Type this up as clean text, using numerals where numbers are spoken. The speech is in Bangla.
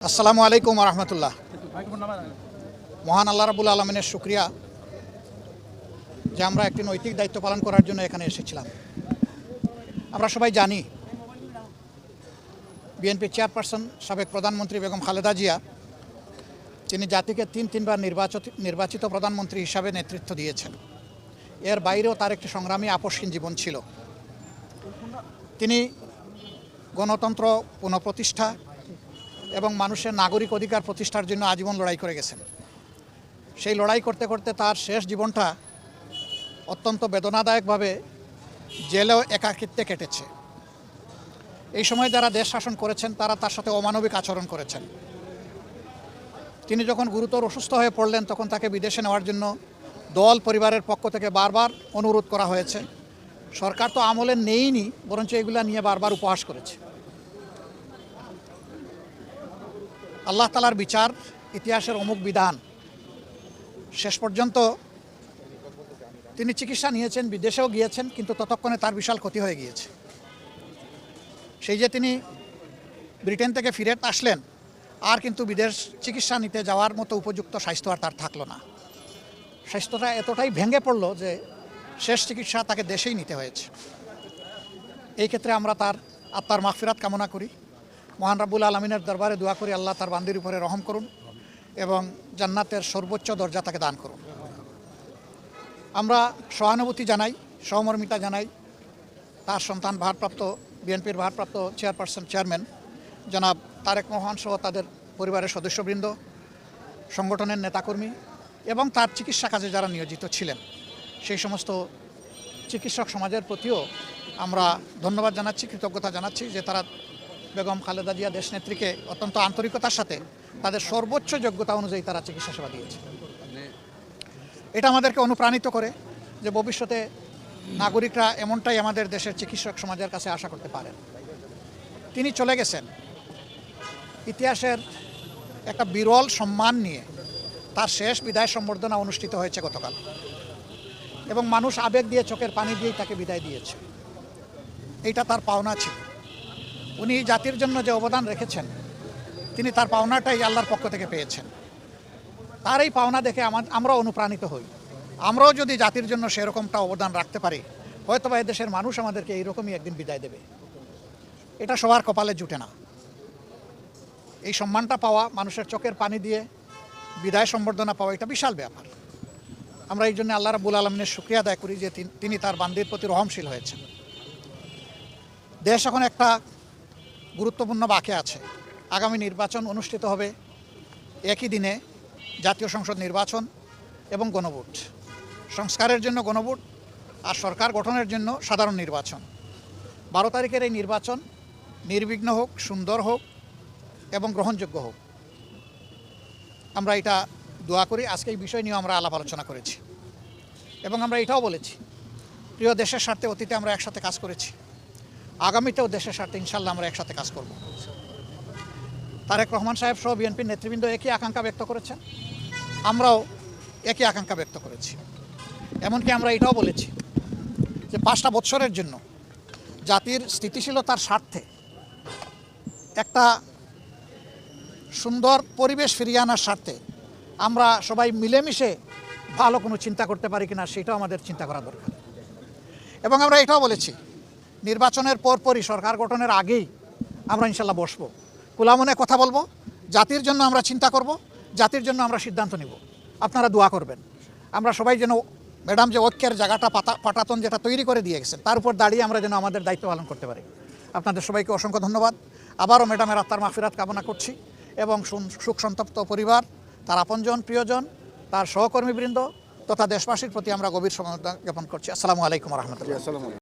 আসসালামু আলাইকুম রহমতুল্লাহ। মহান আল্লাহ রাব্বুল আলামিনের শুকরিয়া যে আমরা একটি নৈতিক দায়িত্ব পালন করার জন্য এখানে এসেছিলাম। আমরা সবাই জানি বিএনপি চেয়ারপারসন সাবেক প্রধানমন্ত্রী বেগম খালেদা জিয়া তিনি জাতিকে তিনবার নির্বাচিত প্রধানমন্ত্রী হিসাবে নেতৃত্ব দিয়েছেন। এর বাইরেও তার একটি সংগ্রামী আপসহীন জীবন ছিল। তিনি গণতন্ত্র পুনঃপ্রতিষ্ঠা এবং মানুষের নাগরিক অধিকার প্রতিষ্ঠার জন্য আজীবন লড়াই করে গেছেন। সেই লড়াই করতে করতে তার শেষ জীবনটা অত্যন্ত বেদনাদায়কভাবে জেলেও একাকিত্বে কেটেছে। এই সময় যারা দেশ শাসন করেছেন তারা তার সাথে অমানবিক আচরণ করেছেন। তিনি যখন গুরুতর অসুস্থ হয়ে পড়লেন তখন তাকে বিদেশে নেওয়ার জন্য দল পরিবারের পক্ষ থেকে বারবার অনুরোধ করা হয়েছে। সরকার তো আমলে নেইনি, বরঞ্চ এগুলা নিয়ে বারবার উপহাস করেছে। আল্লাহ তাআলার বিচার, ইতিহাসের অমুক বিধান। শেষ পর্যন্ত তিনি চিকিৎসা নিয়েছেন, বিদেশেও গিয়েছেন, কিন্তু ততক্ষণে তার বিশাল ক্ষতি হয়ে গিয়েছে। সেই যে তিনি ব্রিটেন থেকে ফিরে আসলেন, আর কিন্তু বিদেশ চিকিৎসা নিতে যাওয়ার মতো উপযুক্ত স্বাস্থ্য আর তার থাকলো না। স্বাস্থ্যটা এতটাই ভেঙে পড়ল যে শেষ চিকিৎসা তাকে দেশেই নিতে হয়েছে। এই ক্ষেত্রে আমরা তার আত্মার মাগফিরাত কামনা করি। মহান রাব্বুল আলামিনের দরবারে দোয়া করি আল্লাহ তার বান্দির উপরে রহম করুন এবং জান্নাতের সর্বোচ্চ দরজা তাকে দান করুন। আমরা সহানুভূতি জানাই, সহমর্মিতা জানাই তার সন্তান বিএনপির ভারপ্রাপ্ত চেয়ারম্যান জনাব তারেক রহমান সহ তাদের পরিবারের সদস্যবৃন্দ, সংগঠনের নেতাকর্মী এবং তার চিকিৎসা কাজে যারা নিয়োজিত ছিলেন সেই সমস্ত চিকিৎসক সমাজের প্রতিও আমরা ধন্যবাদ জানাচ্ছি, কৃতজ্ঞতা জানাচ্ছি যে তারা বেগম খালেদা জিয়া দেশনেত্রীকে অত্যন্ত আন্তরিকতার সাথে তাদের সর্বোচ্চ যোগ্যতা অনুযায়ী তারা চিকিৎসা সেবা দিয়েছে। এটা আমাদেরকে অনুপ্রাণিত করে যে ভবিষ্যতে নাগরিকরা এমনটাই আমাদের দেশের চিকিৎসক সমাজের কাছে আশা করতে পারেন। তিনি চলে গেছেন ইতিহাসের একটা বিরল সম্মান নিয়ে। তার শেষ বিদায় সম্বর্ধনা অনুষ্ঠিত হয়েছে গতকাল এবং মানুষ আবেগ দিয়ে, চোখের পানি দিয়েই তাকে বিদায় দিয়েছে। এইটা তার পাওনা ছিল। উনি জাতির জন্য যে অবদান রেখেছেন তিনি তার পাওনাটাই আল্লাহর পক্ষ থেকে পেয়েছেন। তার এই পাওনা দেখে আমরা অনুপ্রাণিত হই। আমরাও যদি জাতির জন্য সেরকমটা অবদান রাখতে পারি, হয়তো বা এদেশের মানুষ আমাদেরকে এইরকমই একদিন বিদায় দেবে। এটা সবার কপালে জুটে না। এই সম্মানটা পাওয়া, মানুষের চোখের পানি দিয়ে বিদায় সম্বর্ধনা পাওয়া, এটা বিশাল ব্যাপার। আমরা এই জন্য আল্লাহ রাব্বুল আলামিনের শুকরিয়া আদায় করি যে তিনি তার বান্দির প্রতি রহমশীল হয়েছেন। দেশ এখন একটা গুরুত্বপূর্ণ বাঁকে আছে। আগামী নির্বাচন অনুষ্ঠিত হবে একই দিনে, জাতীয় সংসদ নির্বাচন এবং গণভোট। সংস্কারের জন্য গণভোট আর সরকার গঠনের জন্য সাধারণ নির্বাচন। 12 তারিখের এই নির্বাচন নির্বিঘ্ন হোক, সুন্দর হোক এবং গ্রহণযোগ্য হোক, আমরা এটা দোয়া করি। আজকে এই বিষয় নিয়ে আমরা আলাপ আলোচনা করেছি এবং আমরা এটাও বলেছি, প্রিয় দেশের স্বার্থে অতীতে আমরা একসাথে কাজ করেছি, আগামীতেও দেশের স্বার্থে ইনশাল্লাহ আমরা একসাথে কাজ করব। তারেক রহমান সাহেব সহ বিএনপির নেতৃবৃন্দ একই আকাঙ্ক্ষা ব্যক্ত করেছেন, আমরাও একই আকাঙ্ক্ষা ব্যক্ত করেছি। এমনকি আমরা এটাও বলেছি যে 5টা বৎসরের জন্য জাতির স্থিতিশীলতার স্বার্থে একটা সুন্দর পরিবেশ ফিরিয়ে আনার স্বার্থে আমরা সবাই মিলেমিশে ভালো কোনো চিন্তা করতে পারি কিনা সেটাও আমাদের চিন্তা করা দরকার। এবং আমরা এটাও বলেছি, নির্বাচনের পরপরই, সরকার গঠনের আগেই আমরা ইনশাল্লাহ বসবো, খোলা মনে কথা বলবো, জাতির জন্য আমরা চিন্তা করব, জাতির জন্য আমরা সিদ্ধান্ত নিব। আপনারা দোয়া করবেন আমরা সবাই যেন ম্যাডাম যে ঐক্যের জায়গাটা পাটাতন যেটা তৈরি করে দিয়ে গেছেন তার উপর দাঁড়িয়ে আমরা যেন আমাদের দায়িত্ব পালন করতে পারি। আপনাদের সবাইকে অসংখ্য ধন্যবাদ। আবারও ম্যাডামের আত্মার মাগফিরাত কামনা করছি এবং সুখ সন্তপ্ত পরিবার, তার আপনজন, প্রিয়জন, তার সহকর্মীবৃন্দ তথা দেশবাসীর প্রতি আমরা গভীর সমবেদনা জ্ঞাপন করছি। আসসালামু আলাইকুম রহমতুল্লাহ।